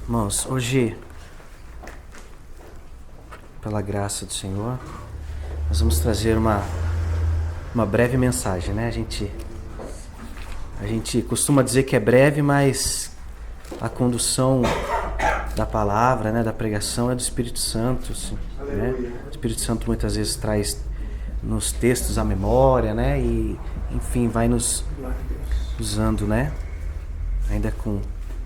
Irmãos, hoje, pela graça do Senhor, nós vamos trazer uma breve mensagem, né? A gente costuma dizer que é breve, mas a condução da palavra, né, da pregação é do Espírito Santo, assim, né? O Espírito Santo muitas vezes traz nos textos a memória, né? E, enfim, vai nos usando, né? Ainda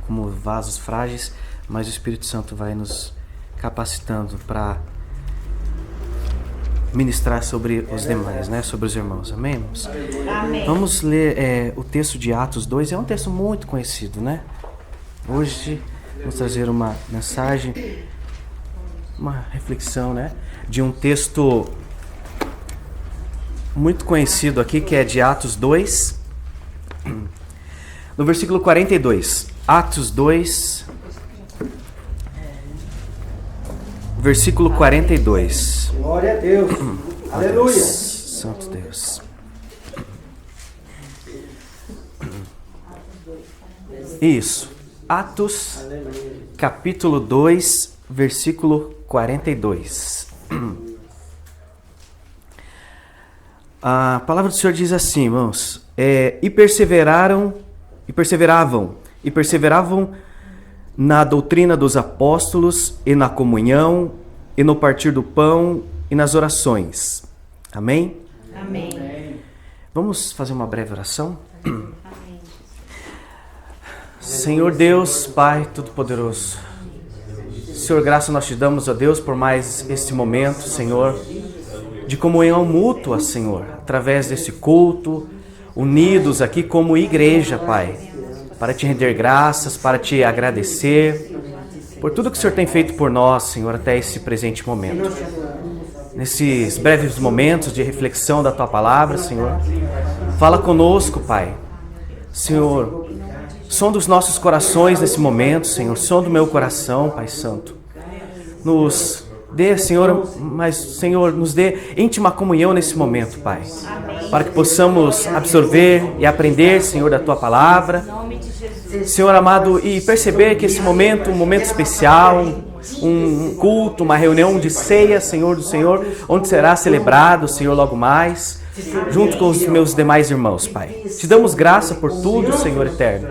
como vasos frágeis, mas o Espírito Santo vai nos capacitando para ministrar sobre os demais, né? Sobre os irmãos. Amém, irmãos? Amém. Vamos ler o texto de Atos 2. É um texto muito conhecido, né? Hoje vamos trazer uma mensagem, uma reflexão, né? De um texto muito conhecido aqui, que é de Atos 2, no versículo 42. Atos 2, versículo 42. Glória a Deus. Aleluia. Santo Deus. Isso. Atos, capítulo 2, versículo 42. A palavra do Senhor diz assim, irmãos: e perseveravam na doutrina dos apóstolos, e na comunhão, e no partir do pão, e nas orações. Amém? Amém. Vamos fazer uma breve oração? Amém. Senhor Deus, Pai Todo-Poderoso, Senhor, graça nós te damos, ó Deus, por mais este momento, Senhor, de comunhão mútua, Senhor, através desse culto, unidos aqui como igreja, Pai, para te render graças, para te agradecer por tudo que o Senhor tem feito por nós, Senhor, até esse presente momento. Nesses breves momentos de reflexão da Tua Palavra, Senhor, fala conosco, Pai. Senhor, sonda os nossos corações nesse momento, Senhor, sonda o meu coração, Pai Santo. Nos dê, Senhor, mas, Senhor, nos dê íntima comunhão nesse momento, Pai, para que possamos absorver e aprender, Senhor, da Tua Palavra, Senhor amado, e perceber que esse momento, um momento especial, um culto, uma reunião de ceia, Senhor do Senhor, onde será celebrado, Senhor, logo mais, junto com os meus demais irmãos, Pai. Te damos graça por tudo, Senhor eterno.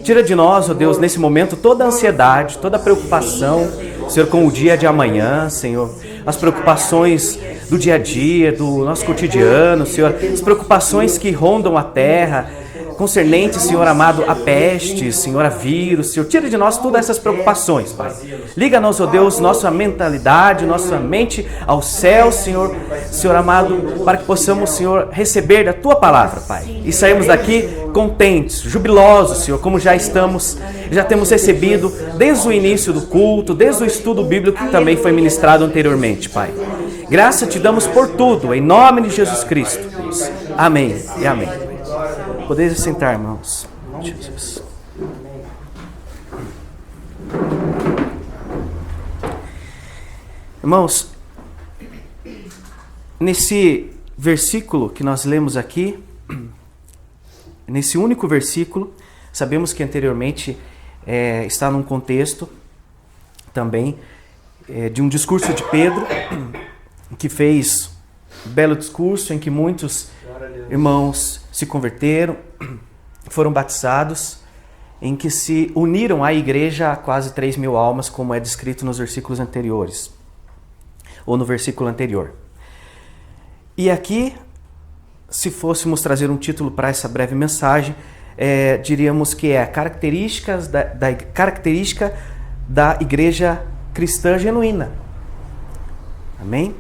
Tira de nós, ó Deus, nesse momento, toda a ansiedade, toda a preocupação, Senhor, com o dia de amanhã, Senhor, as preocupações do dia a dia, do nosso cotidiano, Senhor, as preocupações que rondam a terra, concernente, Senhor amado, a peste, Senhor, a vírus, Senhor, tira de nós todas essas preocupações, Pai. Liga-nos, ó Deus, nossa mentalidade, nossa mente ao céu, Senhor, Senhor amado, para que possamos, Senhor, receber da Tua Palavra, Pai, e sairmos daqui contentes, jubilosos, Senhor, como já temos recebido desde o início do culto, desde o estudo bíblico que também foi ministrado anteriormente, Pai. Graça te damos por tudo, em nome de Jesus Cristo, Deus. Amém e amém. Podeis sentar, irmãos. Jesus. Irmãos, nesse versículo que nós lemos aqui, nesse único versículo, sabemos que anteriormente está num contexto também de um discurso de Pedro, que fez um belo discurso em que muitos irmãos se converteram, foram batizados, em que se uniram à igreja a quase 3.000 almas, como é descrito nos versículos anteriores, ou no versículo anterior. E aqui, se fôssemos trazer um título para essa breve mensagem, diríamos que é a característica da igreja cristã genuína. Amém?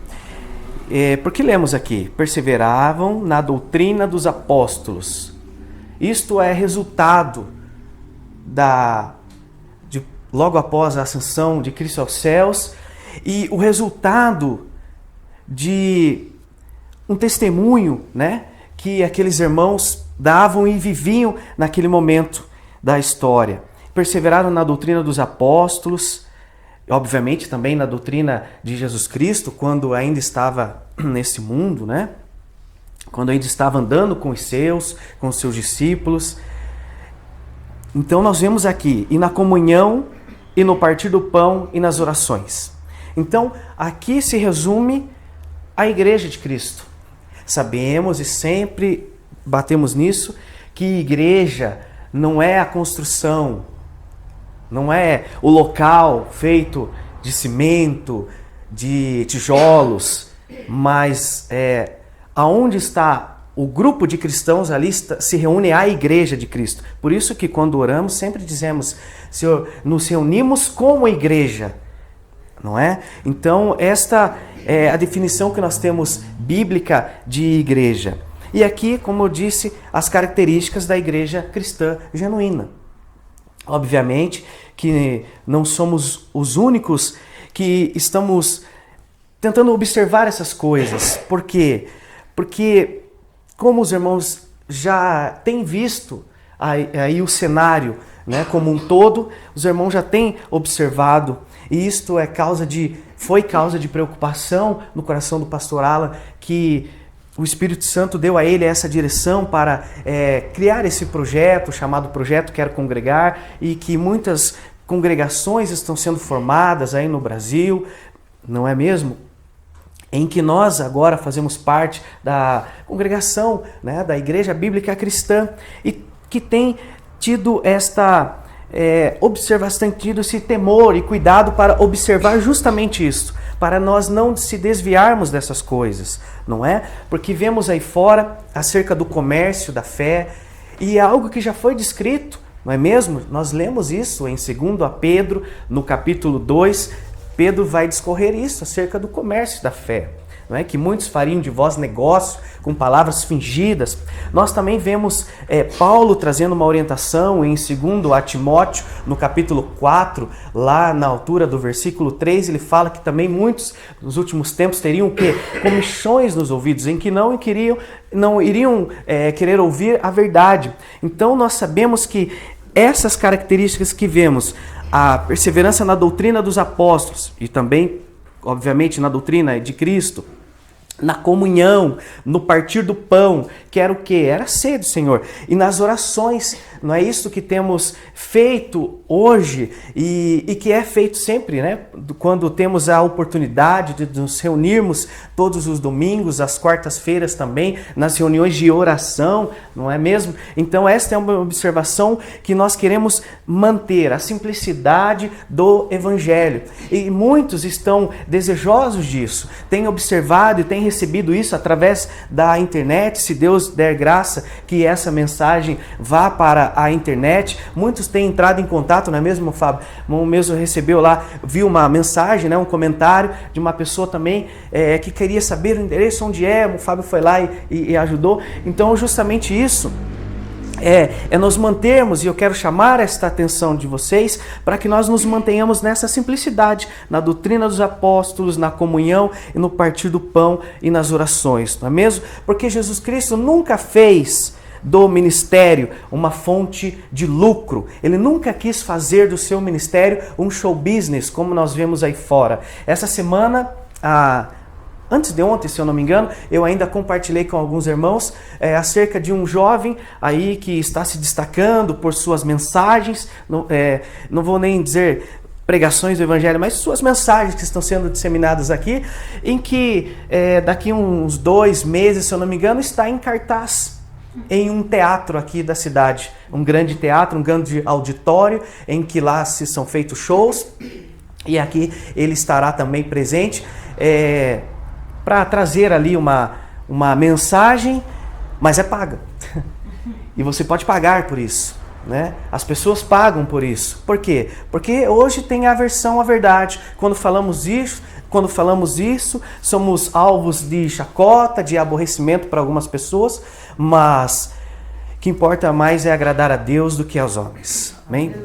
Porque lemos aqui, perseveravam na doutrina dos apóstolos. Isto é resultado logo após a ascensão de Cristo aos céus, e o resultado de um testemunho, né, que aqueles irmãos davam e viviam naquele momento da história. Perseveraram na doutrina dos apóstolos, obviamente também na doutrina de Jesus Cristo, quando ainda estava nesse mundo, né? Quando ainda estava andando com os seus discípulos. Então nós vemos aqui, e na comunhão, e no partir do pão, e nas orações. Então, aqui se resume a igreja de Cristo. Sabemos e sempre batemos nisso, que igreja não é a construção, não é o local feito de cimento, de tijolos, mas aonde está o grupo de cristãos ali se reúne a igreja de Cristo. Por isso que quando oramos sempre dizemos, Senhor, nos reunimos como igreja, não é? Então esta é a definição que nós temos bíblica de igreja. E aqui, como eu disse, as características da igreja cristã genuína. Obviamente que não somos os únicos que estamos tentando observar essas coisas. Por quê? Porque como os irmãos já têm visto aí o cenário, né, como um todo, os irmãos já têm observado, e isto foi causa de preocupação no coração do pastor Alan, que o Espírito Santo deu a ele essa direção para criar esse projeto, chamado Projeto Quero Congregar, e que muitas congregações estão sendo formadas aí no Brasil, não é mesmo? Em que nós agora fazemos parte da congregação, né, da Igreja Bíblica Cristã, e que tem tido esta observação, tem tido esse temor e cuidado para observar justamente isso, para nós não se desviarmos dessas coisas, não é? Porque vemos aí fora acerca do comércio da fé, e é algo que já foi descrito, não é mesmo? Nós lemos isso em 2 Pedro, no capítulo 2, Pedro vai discorrer isso acerca do comércio da fé, não é? Que muitos fariam de vós negócio com palavras fingidas. Nós também vemos Paulo trazendo uma orientação em 2 Timóteo, no capítulo 4, lá na altura do versículo 3, ele fala que também muitos nos últimos tempos teriam comichões nos ouvidos, em que não iriam querer ouvir a verdade. Então nós sabemos que essas características que vemos, a perseverança na doutrina dos apóstolos e também, obviamente, na doutrina de Cristo, na comunhão, no partir do pão, que era o quê? Era a ceia do Senhor. E nas orações, não é isso que temos feito hoje e que é feito sempre, né? Quando temos a oportunidade de nos reunirmos todos os domingos, às quartas-feiras também, nas reuniões de oração, não é mesmo? Então esta é uma observação que nós queremos manter, a simplicidade do Evangelho. E muitos estão desejosos disso, têm observado e têm recebido isso através da internet. Se Deus der graça que essa mensagem vá para a internet, muitos têm entrado em contato, não é mesmo, Fábio? O mesmo recebeu lá, viu uma mensagem, né, um comentário de uma pessoa também que queria saber o endereço onde o Fábio foi lá e ajudou. Então justamente isso é nós mantermos, e eu quero chamar esta atenção de vocês para que nós nos mantenhamos nessa simplicidade, na doutrina dos apóstolos, na comunhão e no partir do pão e nas orações, não é mesmo? Porque Jesus Cristo nunca fez do ministério uma fonte de lucro. Ele nunca quis fazer do seu ministério um show business, como nós vemos aí fora. Essa semana, antes de ontem, se eu não me engano, eu ainda compartilhei com alguns irmãos acerca de um jovem aí que está se destacando por suas mensagens, não vou nem dizer pregações do Evangelho, mas suas mensagens que estão sendo disseminadas aqui, em que daqui uns 2 meses, se eu não me engano, está em cartaz em um teatro aqui da cidade, um grande teatro, um grande auditório, em que lá se são feitos shows, e aqui ele estará também presente, para trazer ali uma mensagem, mas é paga. E você pode pagar por isso, né? As pessoas pagam por isso. Por quê? Porque hoje tem aversão à verdade. Quando falamos isso, somos alvos de chacota, de aborrecimento para algumas pessoas, mas o que importa mais é agradar a Deus do que aos homens. Amém?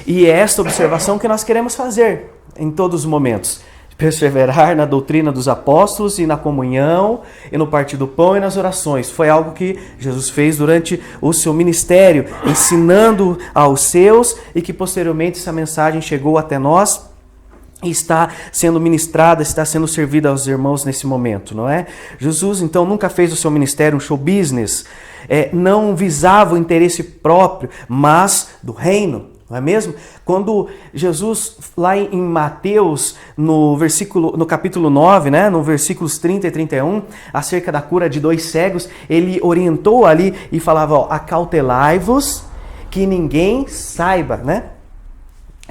E é esta observação que nós queremos fazer em todos os momentos. Perseverar na doutrina dos apóstolos e na comunhão e no partir do pão e nas orações. Foi algo que Jesus fez durante o seu ministério, ensinando aos seus, e que posteriormente essa mensagem chegou até nós e está sendo ministrada, está sendo servida aos irmãos nesse momento, não é? Jesus então nunca fez o seu ministério um show business, não visava o interesse próprio, mas do reino. Não é mesmo? Quando Jesus, lá em Mateus, no capítulo 9, né, no versículos 30 e 31, acerca da cura de 2 cegos, ele orientou ali e falava, ó, acautelai-vos que ninguém saiba, né?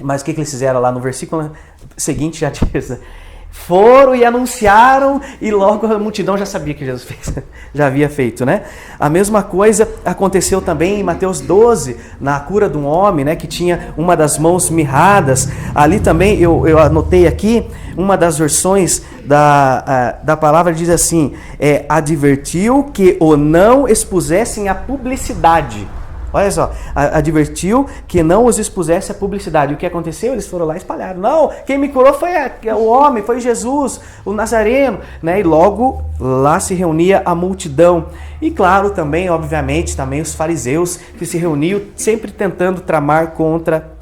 Mas o que eles fizeram lá no versículo seguinte? Já diz, foram e anunciaram, e logo a multidão já sabia que Jesus fez, já havia feito, né? A mesma coisa aconteceu também em Mateus 12, na cura de um homem, né, que tinha uma das mãos mirradas. Ali também, eu anotei aqui, uma das versões da palavra diz assim, advertiu que o não expusessem a publicidade. Olha só, advertiu que não os expusesse a publicidade. O que aconteceu? Eles foram lá e espalharam. Não, quem me curou foi o homem, foi Jesus, o Nazareno. Né? E logo lá se reunia a multidão. E claro, também, obviamente, também os fariseus que se reuniam sempre tentando tramar contra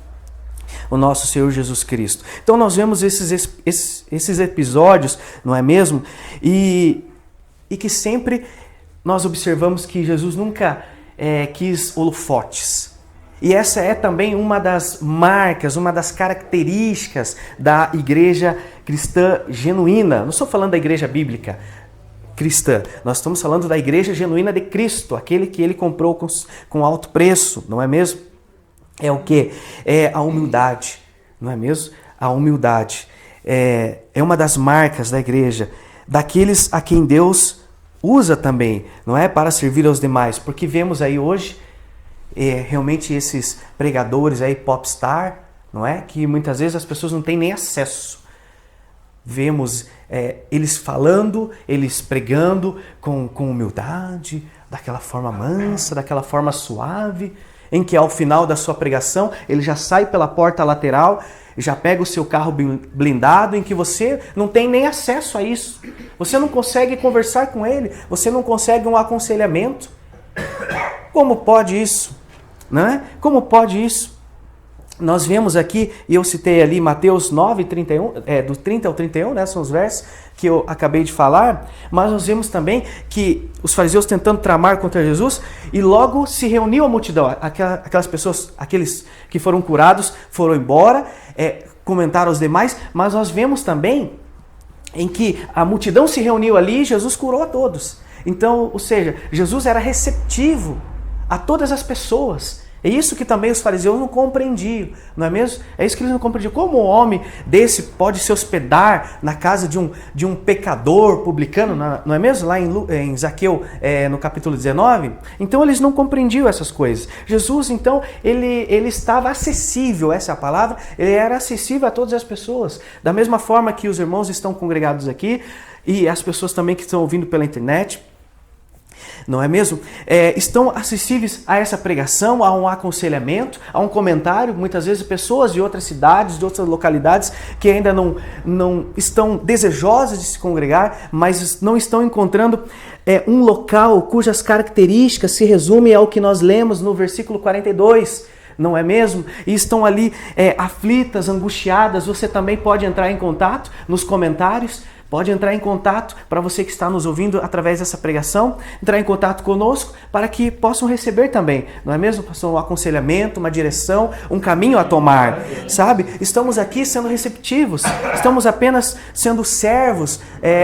o nosso Senhor Jesus Cristo. Então nós vemos esses episódios, não é mesmo? E que sempre nós observamos que Jesus nunca quis holofotes. E essa é também uma das marcas, uma das características da igreja cristã genuína. Não estou falando da igreja bíblica cristã, nós estamos falando da igreja genuína de Cristo, aquele que ele comprou com alto preço, não é mesmo? É o que? É a humildade, não é mesmo? A humildade é uma das marcas da igreja, daqueles a quem Deus usa também, não é? Para servir aos demais, porque vemos aí hoje realmente esses pregadores aí popstar, não é? Que muitas vezes as pessoas não têm nem acesso. Vemos eles falando, eles pregando com humildade, daquela forma mansa, daquela forma suave, em que ao final da sua pregação ele já sai pela porta lateral, já pega o seu carro blindado, em que você não tem nem acesso a isso. Você não consegue conversar com ele, você não consegue um aconselhamento. Como pode isso? Não é? Como pode isso? Nós vemos aqui, e eu citei ali Mateus 9, 31, do 30 ao 31, né, são os versos que eu acabei de falar, mas nós vemos também que os fariseus tentando tramar contra Jesus, e logo se reuniu a multidão, aquelas pessoas, aqueles que foram curados, foram embora, comentaram aos demais, mas nós vemos também em que a multidão se reuniu ali e Jesus curou a todos. Então, ou seja, Jesus era receptivo a todas as pessoas. É isso que também os fariseus não compreendiam, não é mesmo? É isso que eles não compreendiam. Como um homem desse pode se hospedar na casa de um pecador publicano, não é mesmo? Lá em Zaqueu, no capítulo 19. Então eles não compreendiam essas coisas. Jesus, então, ele estava acessível, essa é a palavra, ele era acessível a todas as pessoas. Da mesma forma que os irmãos estão congregados aqui, e as pessoas também que estão ouvindo pela internet, não é mesmo? Estão acessíveis a essa pregação, a um aconselhamento, a um comentário. Muitas vezes pessoas de outras cidades, de outras localidades que ainda não estão desejosas de se congregar, mas não estão encontrando um local cujas características se resumem ao que nós lemos no versículo 42. Não é mesmo? E estão ali aflitas, angustiadas. Você também pode entrar em contato nos comentários. Pode entrar em contato, para você que está nos ouvindo através dessa pregação, entrar em contato conosco para que possam receber também, não é mesmo? Um aconselhamento, uma direção, um caminho a tomar, sabe? Estamos aqui sendo receptivos, estamos apenas sendo servos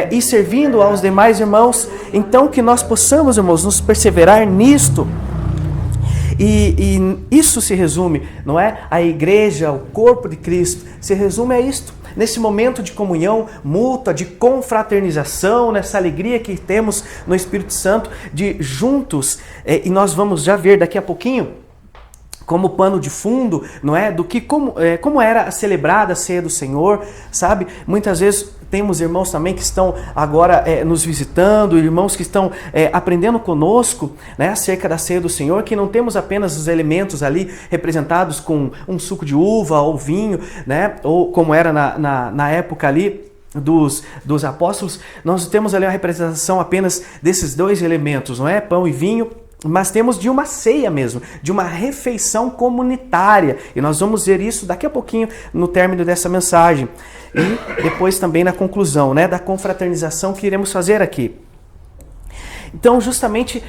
e servindo aos demais irmãos. Então que nós possamos, irmãos, nos perseverar nisto. E isso se resume, não é? A igreja, o corpo de Cristo, se resume a isto. Nesse momento de comunhão mútua, de confraternização, nessa alegria que temos no Espírito Santo, de juntos, e nós vamos já ver daqui a pouquinho, como pano de fundo, não é? Do que como era celebrada a ceia do Senhor, sabe? Muitas vezes temos irmãos também que estão agora nos visitando, irmãos que estão aprendendo conosco, né, acerca da ceia do Senhor, que não temos apenas os elementos ali representados com um suco de uva ou vinho, né, ou como era na época ali dos apóstolos, nós temos ali a representação apenas desses dois elementos, não é? Pão e vinho, mas temos de uma ceia mesmo, de uma refeição comunitária. E nós vamos ver isso daqui a pouquinho no término dessa mensagem. E depois também na conclusão, né, da confraternização que iremos fazer aqui. Então, justamente,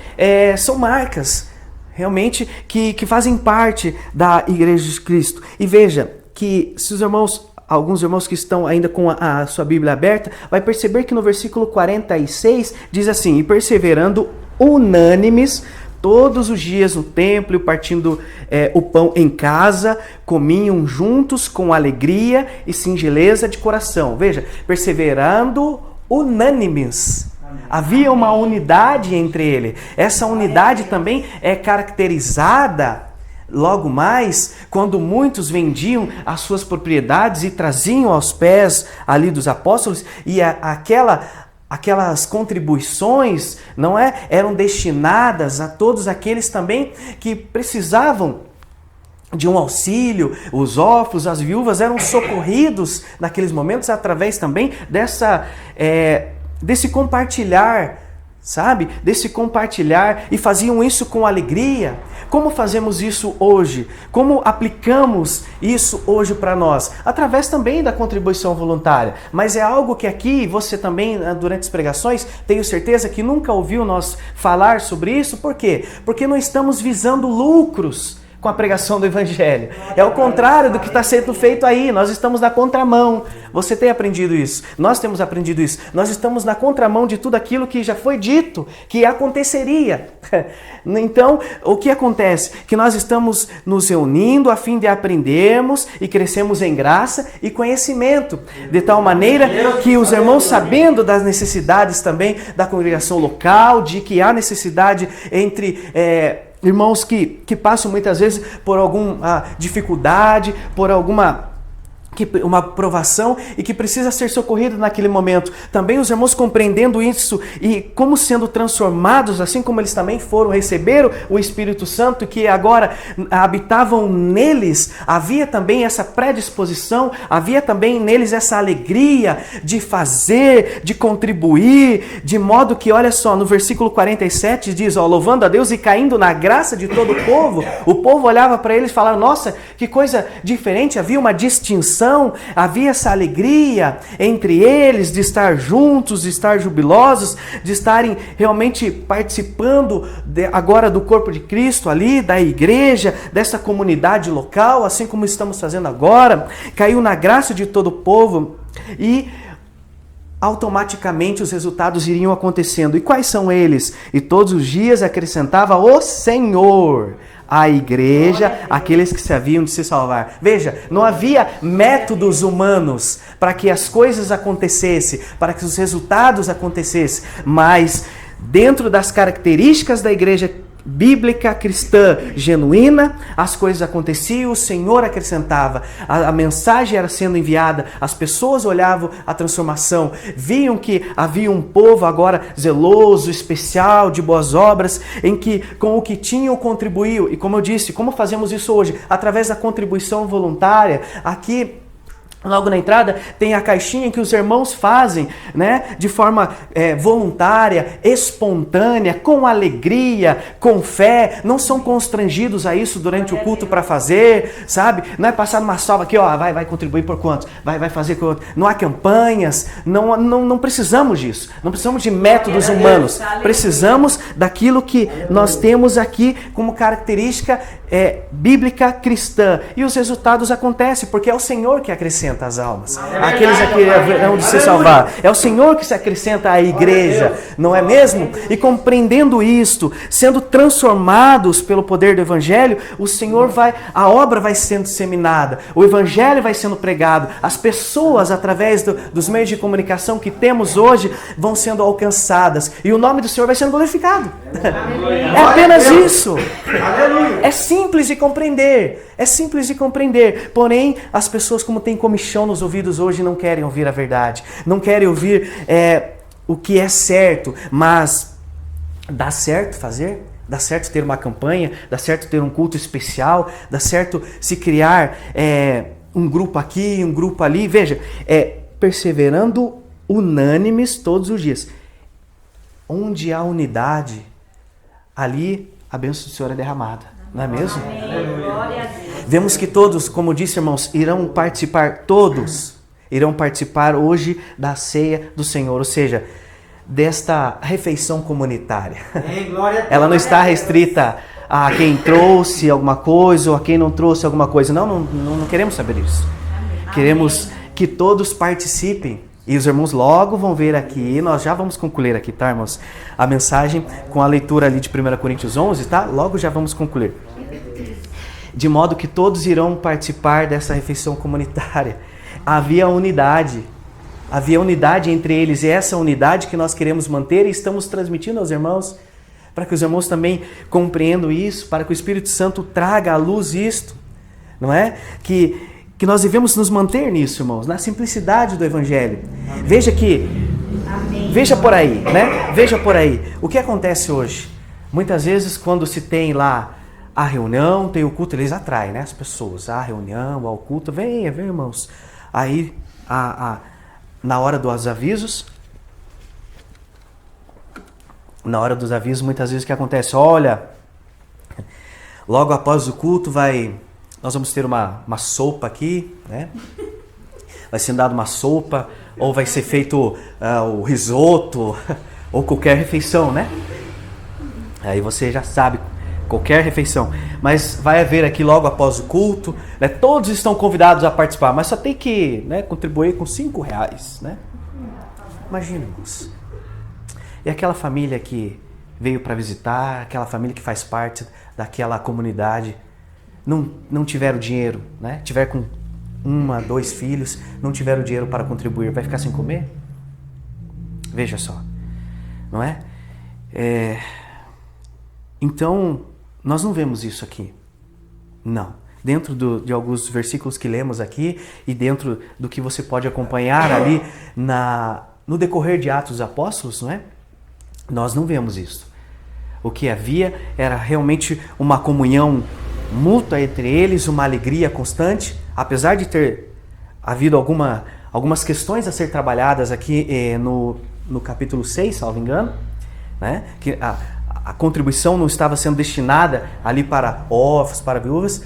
são marcas, realmente, que fazem parte da Igreja de Cristo. E veja que se os irmãos... Alguns irmãos que estão ainda com a sua Bíblia aberta, vai perceber que no versículo 46 diz assim: e perseverando unânimes todos os dias no templo e partindo o pão em casa, comiam juntos com alegria e singeleza de coração. Veja, perseverando unânimes. Havia uma unidade entre eles. Essa unidade também é caracterizada logo mais, quando muitos vendiam as suas propriedades e traziam aos pés ali dos apóstolos, e aquelas contribuições, não é, eram destinadas a todos aqueles também que precisavam de um auxílio. Os órfãos, as viúvas eram socorridos naqueles momentos através também desse compartilhar, sabe? Desse compartilhar, e faziam isso com alegria. Como fazemos isso hoje? Como aplicamos isso hoje para nós? Através também da contribuição voluntária. Mas é algo que aqui você também, durante as pregações, tenho certeza que nunca ouviu nós falar sobre isso. Por quê? Porque não estamos visando lucros com a pregação do Evangelho. É o contrário do que está sendo feito aí. Nós estamos na contramão. Você tem aprendido isso? Nós temos aprendido isso. Nós estamos na contramão de tudo aquilo que já foi dito, que aconteceria. Então, o que acontece? Que nós estamos nos reunindo a fim de aprendermos e crescermos em graça e conhecimento. De tal maneira que os irmãos, sabendo das necessidades também da congregação local, de que há necessidade entre... irmãos que passam muitas vezes por alguma dificuldade, por uma provação e que precisa ser socorrido naquele momento. Também os irmãos compreendendo isso e como sendo transformados, assim como eles também receberam o Espírito Santo, que agora habitavam neles, havia também essa predisposição, havia também neles essa alegria de fazer, de contribuir, de modo que, olha só, no versículo 47 diz, louvando a Deus e caindo na graça de todo o povo olhava para eles e falava, nossa, que coisa diferente, havia uma distinção, havia essa alegria entre eles de estar juntos, de estar jubilosos, de estarem realmente participando agora do corpo de Cristo ali, da igreja, dessa comunidade local, assim como estamos fazendo agora. Caiu na graça de todo o povo e automaticamente os resultados iriam acontecendo. E quais são eles? E todos os dias acrescentava o Senhor à igreja aqueles que se haviam de se salvar. Veja, não havia métodos humanos para que as coisas acontecessem, para que os resultados acontecessem, mas dentro das características da igreja bíblica, cristã, genuína, as coisas aconteciam, o Senhor acrescentava, a mensagem era sendo enviada, as pessoas olhavam a transformação, viam que havia um povo agora zeloso, especial, de boas obras, em que com o que tinham contribuiu. E como eu disse, como fazemos isso hoje? Através da contribuição voluntária. Aqui, logo na entrada, tem a caixinha que os irmãos fazem, né, de forma voluntária, espontânea, com alegria, com fé, não são constrangidos a isso durante o culto para fazer, sabe? Não é passar uma salva aqui, vai contribuir por quanto? Vai fazer quanto? Não há campanhas, não precisamos disso, não precisamos de métodos humanos, precisamos daquilo que nós temos aqui como característica bíblica cristã, e os resultados acontecem, porque é o Senhor que acrescenta as almas, aqueles que hão de se salvar. É o Senhor que se acrescenta à igreja, não é mesmo? E compreendendo isto, sendo transformados pelo poder do Evangelho, a obra vai sendo disseminada, o Evangelho vai sendo pregado, as pessoas, através dos meios de comunicação que temos hoje, vão sendo alcançadas, e o nome do Senhor vai sendo glorificado. É apenas isso. É simples de compreender, porém as pessoas, como têm comichão nos ouvidos hoje, não querem ouvir a verdade, não querem ouvir o que é certo, mas dá certo fazer? Dá certo ter uma campanha? Dá certo ter um culto especial? Dá certo se criar um grupo aqui, um grupo ali? Veja, perseverando unânimes todos os dias. Onde há unidade, ali a bênção do Senhor é derramada, não é mesmo? Glória a Deus. Vemos que todos, como disse, irmãos, irão participar hoje da ceia do Senhor, ou seja, desta refeição comunitária. Ela não está restrita a quem trouxe alguma coisa ou a quem não trouxe alguma coisa. Não queremos saber disso. Queremos que todos participem. E os irmãos logo vão ver aqui, nós já vamos concluir aqui, tá, irmãos? A mensagem com a leitura ali de 1 Coríntios 11, tá? Logo já vamos concluir. De modo que todos irão participar dessa refeição comunitária. Havia unidade entre eles, e essa unidade que nós queremos manter e estamos transmitindo aos irmãos, para que os irmãos também compreendam isso, para que o Espírito Santo traga à luz isto, não é? Que nós devemos nos manter nisso, irmãos, na simplicidade do Evangelho. Veja por aí, né? Veja por aí. O que acontece hoje? Muitas vezes quando se tem lá a reunião, tem o culto, eles atraem, né, as pessoas. A reunião, ao culto, vem, irmãos. Aí, na hora dos avisos, muitas vezes o que acontece? Olha, logo após o culto nós vamos ter uma sopa aqui, né? Vai ser dado uma sopa, ou vai ser feito o risoto, ou qualquer refeição, né? Aí você já sabe, qualquer refeição. Mas vai haver aqui logo após o culto, né? Todos estão convidados a participar, mas só tem que, né, contribuir com R$5, né? Imagina, irmãos. E aquela família que veio para visitar, aquela família que faz parte daquela comunidade, não tiver o dinheiro, né? Tiver com 1, 2 filhos, não tiver o dinheiro para contribuir, vai ficar sem comer? Veja só, não é? Então, nós não vemos isso aqui. Não. Dentro de alguns versículos que lemos aqui e dentro do que você pode acompanhar ali no decorrer de Atos dos Apóstolos, não é? Nós não vemos isso. O que havia era realmente uma comunhão mútua entre eles, uma alegria constante, apesar de ter havido algumas questões a ser trabalhadas aqui no capítulo 6, salvo engano, né? Que a contribuição não estava sendo destinada ali para órfãos, para viúvas,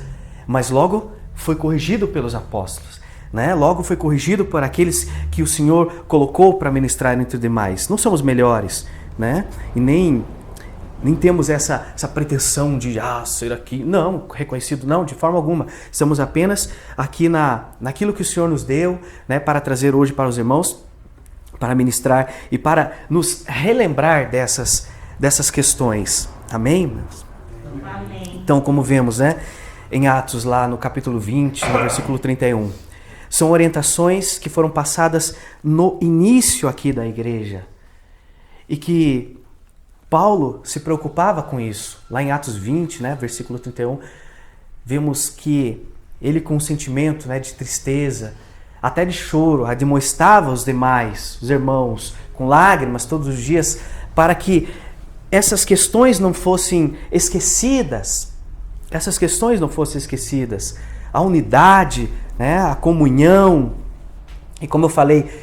mas logo foi corrigido pelos apóstolos, né? Logo foi corrigido por aqueles que o Senhor colocou para ministrar entre os demais. Não somos melhores, né? E nem temos essa pretensão de ser aqui, não, reconhecido, não, de forma alguma. Estamos apenas aqui naquilo que o Senhor nos deu, né, para trazer hoje para os irmãos, para ministrar e para nos relembrar dessas questões. Amém? Amém. Então, como vemos, né, em Atos, lá no capítulo 20, no versículo 31, são orientações que foram passadas no início aqui da igreja e que Paulo se preocupava com isso. Lá em Atos 20, né, versículo 31, vemos que ele, com um sentimento, né, de tristeza, até de choro, admoestava os demais, os irmãos, com lágrimas todos os dias, para que essas questões não fossem esquecidas. A unidade, né, a comunhão. E como eu falei,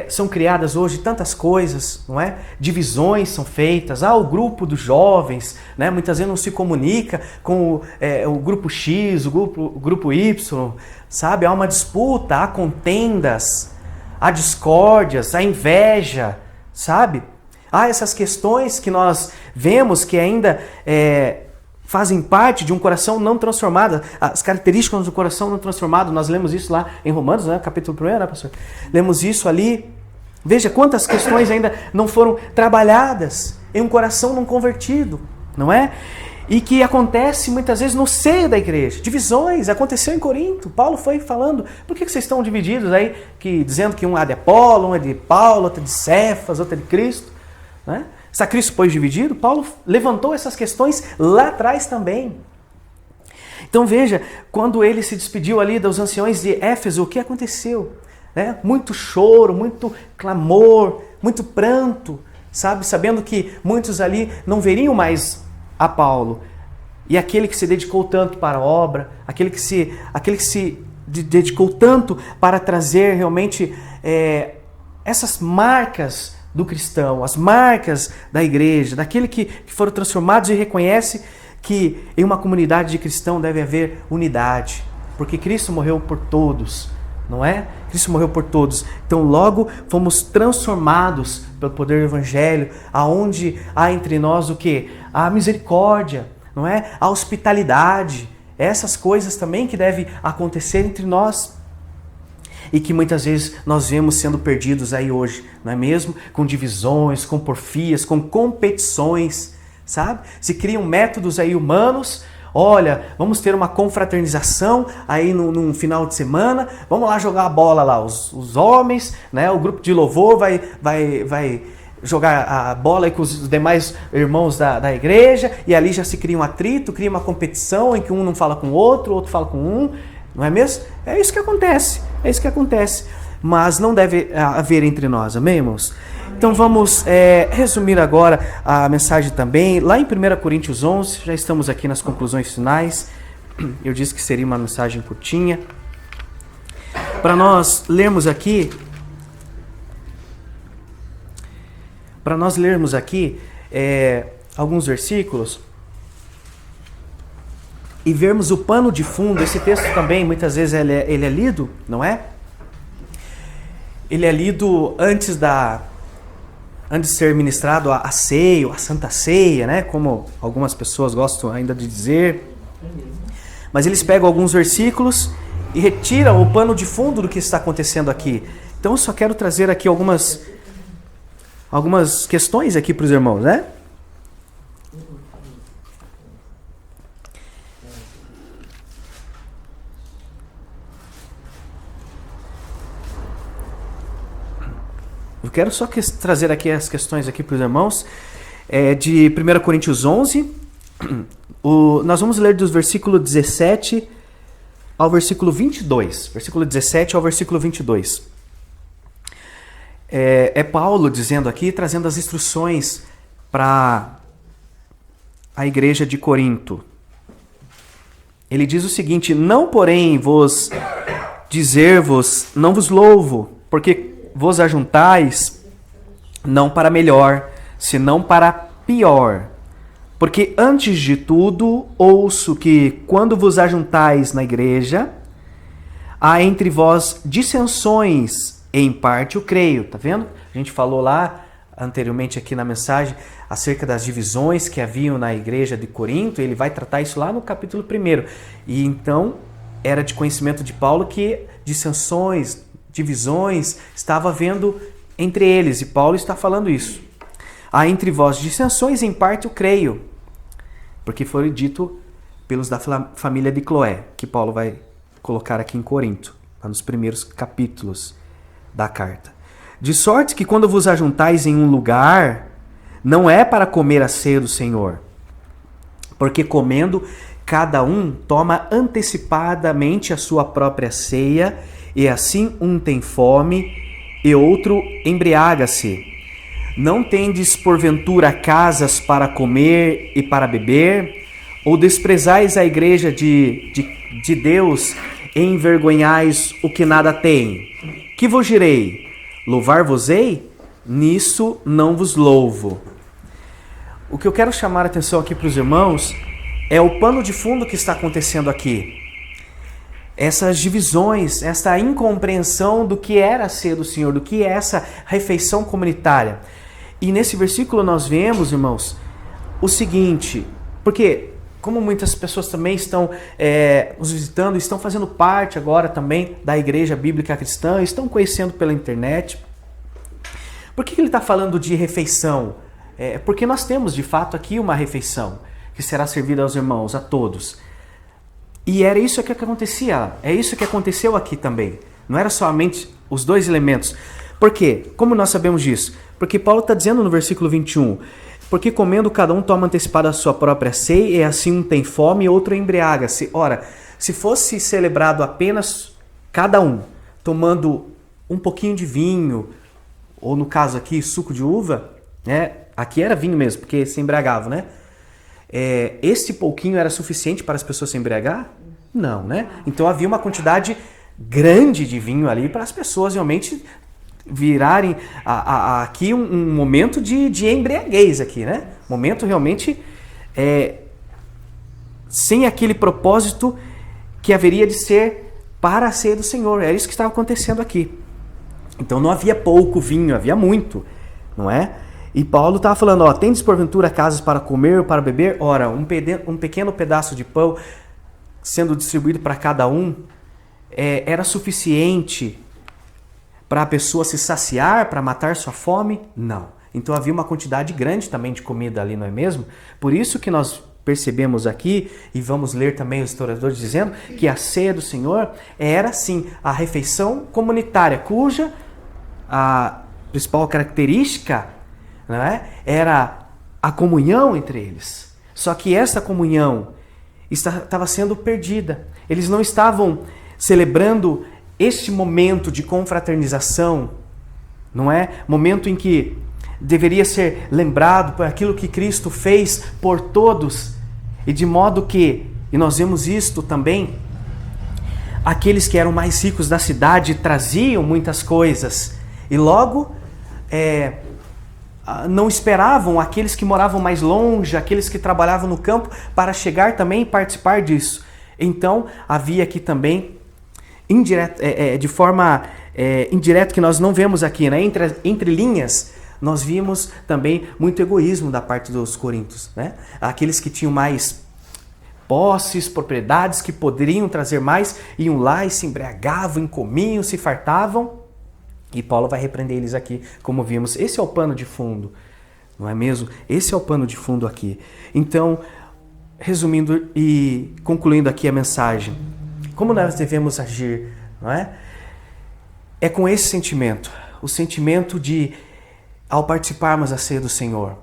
são criadas hoje tantas coisas, não é? Divisões são feitas. O grupo dos jovens, né? Muitas vezes não se comunica com o grupo X, o grupo Y, sabe? Há uma disputa, há contendas, há discórdias, há inveja, sabe? Há essas questões que nós vemos que ainda fazem parte de um coração não transformado, as características do coração não transformado. Nós lemos isso lá em Romanos, né, capítulo 1, né, pastor? Lemos isso ali. Veja quantas questões ainda não foram trabalhadas em um coração não convertido, não é? E que acontece muitas vezes no seio da igreja. Divisões, aconteceu em Corinto. Paulo foi falando, por que vocês estão divididos aí, dizendo que um é de Apolo, um é de Paulo, outro é de Cefas, outro é de Cristo, né? Está Cristo, pois, dividido? Paulo levantou essas questões lá atrás também. Então veja, quando ele se despediu ali dos anciões de Éfeso, o que aconteceu? Né? Muito choro, muito clamor, muito pranto, sabe? Sabendo que muitos ali não veriam mais a Paulo. E aquele que se dedicou tanto para a obra, aquele que se dedicou tanto para trazer realmente essas marcas do cristão, as marcas da igreja, daquele que foram transformados e reconhece que em uma comunidade de cristão deve haver unidade, porque Cristo morreu por todos, não é? Cristo morreu por todos. Então logo fomos transformados pelo poder do Evangelho, aonde há entre nós o quê? A misericórdia, não é? A hospitalidade, essas coisas também que devem acontecer entre nós. E que muitas vezes nós vemos sendo perdidos aí hoje, não é mesmo? Com divisões, com porfias, com competições, sabe? Se criam métodos aí humanos. Olha, vamos ter uma confraternização aí num final de semana. Vamos lá jogar a bola lá, os homens, né? O grupo de louvor vai jogar a bola aí com os demais irmãos da igreja. E ali já se cria um atrito, cria uma competição em que um não fala com o outro fala com um. Não é mesmo? É isso que acontece. É isso que acontece. Mas não deve haver entre nós, amém, irmãos? Então vamos resumir agora a mensagem também. Lá em 1 Coríntios 11, já estamos aqui nas conclusões finais. Eu disse que seria uma mensagem curtinha. Para nós lermos aqui, alguns versículos e vermos o pano de fundo. Esse texto também, muitas vezes, ele é lido, não é? Ele é lido antes de ser ministrado a ceia, a Santa Ceia, né? Como algumas pessoas gostam ainda de dizer. Mas eles pegam alguns versículos e retiram o pano de fundo do que está acontecendo aqui. Então eu só quero trazer aqui algumas questões aqui para os irmãos, né? Eu quero só trazer aqui as questões aqui para os irmãos, de 1 Coríntios 11. Nós vamos ler dos versículo 17 ao versículo 22. Versículo 17 ao versículo 22. É Paulo dizendo aqui, trazendo as instruções para a igreja de Corinto. Ele diz o seguinte: não, porém, não vos louvo, porque vos ajuntais não para melhor, senão para pior. Porque antes de tudo ouço que, quando vos ajuntais na igreja, há entre vós dissensões, em parte o creio. Tá vendo? A gente falou lá anteriormente aqui na mensagem acerca das divisões que haviam na igreja de Corinto. Ele vai tratar isso lá no capítulo 1. E então era de conhecimento de Paulo que dissensões, divisões estava havendo entre eles, e Paulo está falando isso. Há entre vós dissensões, em parte eu creio, porque foi dito pelos da família de Cloé, que Paulo vai colocar aqui em Corinto, lá nos primeiros capítulos da carta. De sorte que quando vos ajuntais em um lugar, não é para comer a ceia do Senhor, porque comendo, cada um toma antecipadamente a sua própria ceia, e assim um tem fome e outro embriaga-se. Não tendes porventura casas para comer e para beber? Ou desprezais a igreja de Deus e envergonhais o que nada tem? Que vos direi? Louvar-vos-ei? Nisso não vos louvo. O que eu quero chamar a atenção aqui para os irmãos é o pano de fundo que está acontecendo aqui. Essas divisões, essa incompreensão do que era a ceia do Senhor, do que é essa refeição comunitária. E nesse versículo nós vemos, irmãos, o seguinte, porque como muitas pessoas também estão nos visitando, estão fazendo parte agora também da Igreja Bíblica Cristã, estão conhecendo pela internet. Por que ele está falando de refeição? Porque nós temos de fato aqui uma refeição que será servida aos irmãos, a todos. E era isso que acontecia, é isso que aconteceu aqui também. Não era somente os dois elementos. Por quê? Como nós sabemos disso? Porque Paulo está dizendo no versículo 21, porque comendo cada um toma antecipada a sua própria ceia, e assim um tem fome e outro embriaga-se. Ora, se fosse celebrado apenas cada um tomando um pouquinho de vinho, ou no caso aqui, suco de uva, né? Aqui era vinho mesmo, porque se embriagavam, né? Esse pouquinho era suficiente para as pessoas se embriagar? Não, né? Então havia uma quantidade grande de vinho ali para as pessoas realmente virarem aqui um momento de embriaguez aqui, né? Momento realmente sem aquele propósito que haveria de ser para a ceia do Senhor. Era isso que estava acontecendo aqui. Então não havia pouco vinho, havia muito, não é? E Paulo estava falando, ó, tendes porventura casas para comer ou para beber? Ora, um pequeno pedaço de pão sendo distribuído para cada um era suficiente para a pessoa se saciar, para matar sua fome? Não. Então havia uma quantidade grande também de comida ali, não é mesmo? Por isso que nós percebemos aqui, e vamos ler também os historiadores dizendo, que a ceia do Senhor era sim a refeição comunitária, cuja a principal característica, não é, era a comunhão entre eles. Só que essa comunhão estava sendo perdida. Eles não estavam celebrando este momento de confraternização, não é? Momento em que deveria ser lembrado por aquilo que Cristo fez por todos, e de modo que, e nós vemos isto também, aqueles que eram mais ricos da cidade traziam muitas coisas, e logo não esperavam aqueles que moravam mais longe, aqueles que trabalhavam no campo, para chegar também e participar disso. Então havia aqui também, de forma indireta, que nós não vemos aqui, né? Entre linhas, nós vimos também muito egoísmo da parte dos coríntios, né? Aqueles que tinham mais posses, propriedades, que poderiam trazer mais, iam lá e se embriagavam, comiam, se fartavam. E Paulo vai repreender eles aqui, como vimos. Esse é o pano de fundo, não é mesmo? Esse é o pano de fundo aqui. Então, resumindo e concluindo aqui a mensagem, como nós devemos agir, não é? É com esse sentimento, o sentimento de, ao participarmos da ceia do Senhor,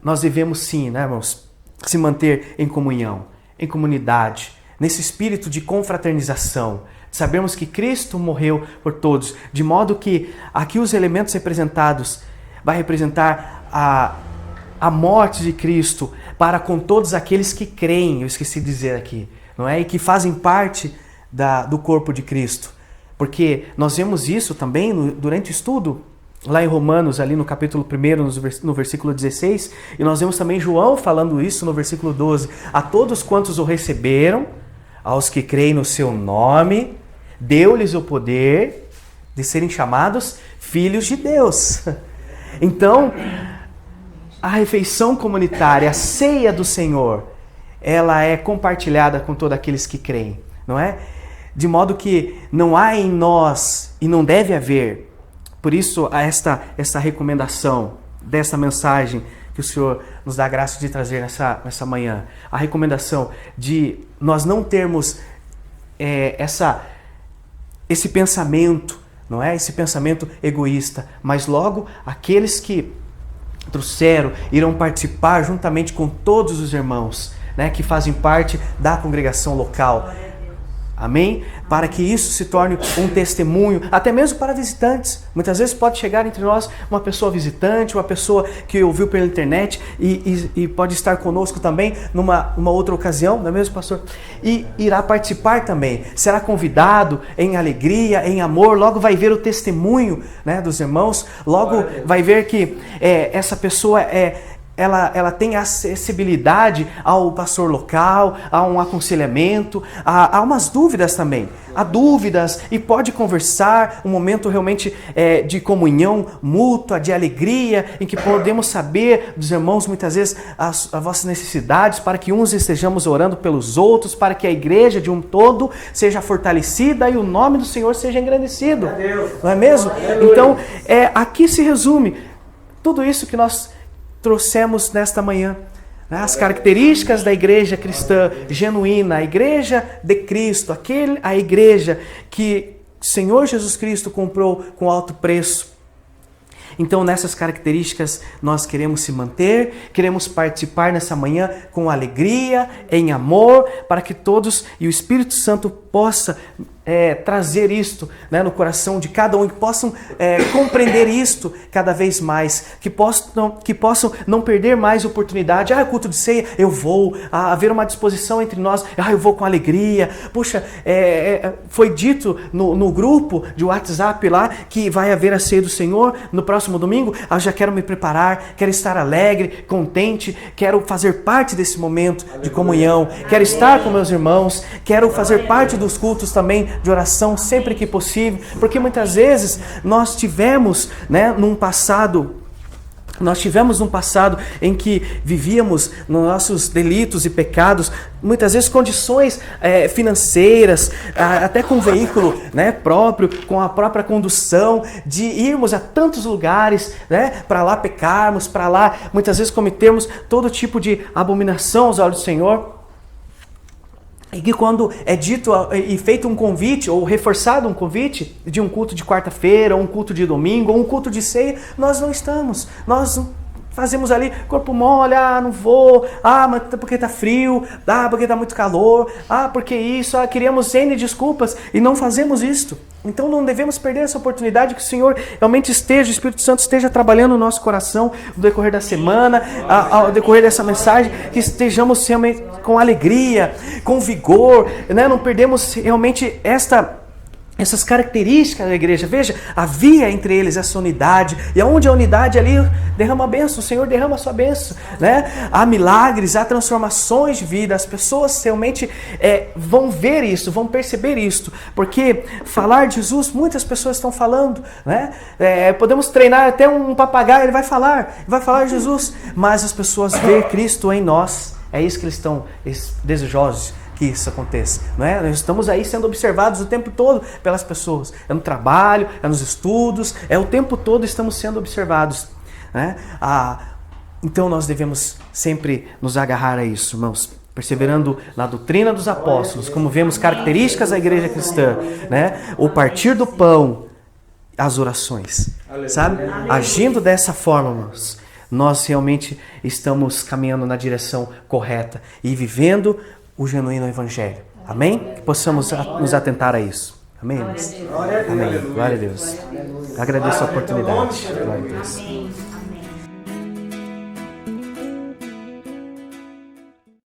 nós devemos sim, né, irmãos, se manter em comunhão, em comunidade, nesse espírito de confraternização. Sabemos que Cristo morreu por todos, de modo que aqui os elementos representados vai representar a morte de Cristo para com todos aqueles que creem, eu esqueci de dizer aqui, não é? E que fazem parte do corpo de Cristo. Porque nós vemos isso também durante o estudo, lá em Romanos, ali no capítulo 1, no versículo 16, e nós vemos também João falando isso no versículo 12. A todos quantos o receberam, aos que creem no seu nome, deu-lhes o poder de serem chamados filhos de Deus. Então, a refeição comunitária, a ceia do Senhor, ela é compartilhada com todos aqueles que creem, não é? De modo que não há em nós, e não deve haver, por isso há esta recomendação dessa mensagem que o Senhor nos dá a graça de trazer nessa manhã. A recomendação de nós não termos esse pensamento, não é? Esse pensamento egoísta, mas logo aqueles que trouxeram irão participar juntamente com todos os irmãos, né, que fazem parte da congregação local. Amém? Para que isso se torne um testemunho, até mesmo para visitantes. Muitas vezes pode chegar entre nós uma pessoa visitante, uma pessoa que ouviu pela internet e pode estar conosco também numa outra ocasião, não é mesmo, pastor? E irá participar também. Será convidado em alegria, em amor. Logo vai ver o testemunho, né, dos irmãos. Logo vai ver que essa pessoa ela tem acessibilidade ao pastor local, a um aconselhamento, há umas dúvidas também. Há dúvidas e pode conversar, um momento realmente de comunhão mútua, de alegria, em que podemos saber dos irmãos muitas vezes as vossas necessidades, para que uns estejamos orando pelos outros, para que a igreja de um todo seja fortalecida e o nome do Senhor seja engrandecido. Não é mesmo? Então, aqui se resume tudo isso que nós trouxemos nesta manhã, né? As características da igreja cristã genuína, a igreja de Cristo, a igreja que o Senhor Jesus Cristo comprou com alto preço. Então, nessas características, nós queremos se manter, queremos participar nessa manhã com alegria, em amor, para que todos e o Espírito Santo possa trazer isto, né, no coração de cada um, que possam compreender isto cada vez mais, que possam não perder mais oportunidade. O culto de ceia, eu vou, haver uma disposição entre nós, eu vou com alegria. Puxa, foi dito no grupo de WhatsApp lá que vai haver a ceia do Senhor no próximo domingo. Eu já quero me preparar, quero estar alegre, contente, quero fazer parte desse momento de comunhão, quero estar com meus irmãos, quero fazer parte dos cultos também de oração sempre que possível, porque muitas vezes nós tivemos, né, num passado em que vivíamos nos nossos delitos e pecados, muitas vezes condições financeiras, até com veículo, né, próprio, com a própria condução, de irmos a tantos lugares, né, para lá pecarmos, para lá muitas vezes cometermos todo tipo de abominação aos olhos do Senhor. E que quando é dito e feito um convite, ou reforçado um convite de um culto de quarta-feira, ou um culto de domingo, ou um culto de ceia, nós não estamos. Nós fazemos ali, corpo mole, não vou, mas porque tá frio, porque tá muito calor, porque isso, queríamos N desculpas, e não fazemos isto. Então não devemos perder essa oportunidade, que o Senhor realmente esteja, o Espírito Santo esteja trabalhando no nosso coração no decorrer da semana, ao decorrer dessa mensagem, que estejamos realmente com alegria, com vigor, né? Não perdemos realmente essas características da igreja. Veja, havia entre eles essa unidade, e onde a unidade ali derrama a bênção, o Senhor derrama a sua bênção, né? Há milagres, há transformações de vida, as pessoas realmente vão ver isso, vão perceber isso, porque falar de Jesus, muitas pessoas estão falando, né? Podemos treinar até um papagaio, ele vai falar de Jesus, mas as pessoas veem Cristo em nós, é isso que eles estão desejosos que isso aconteça, não é? Nós estamos aí sendo observados o tempo todo pelas pessoas, é no trabalho, é nos estudos, o tempo todo estamos sendo observados, né? Então nós devemos sempre nos agarrar a isso, irmãos, perseverando na doutrina dos apóstolos, como vemos características da igreja cristã, né? O partir do pão, as orações, sabe? Agindo dessa forma, irmãos, nós realmente estamos caminhando na direção correta e vivendo o genuíno evangelho. Amém? Que possamos nos atentar a isso. Amém? Amém. Glória a Deus. Agradeço a oportunidade. Glória a Deus.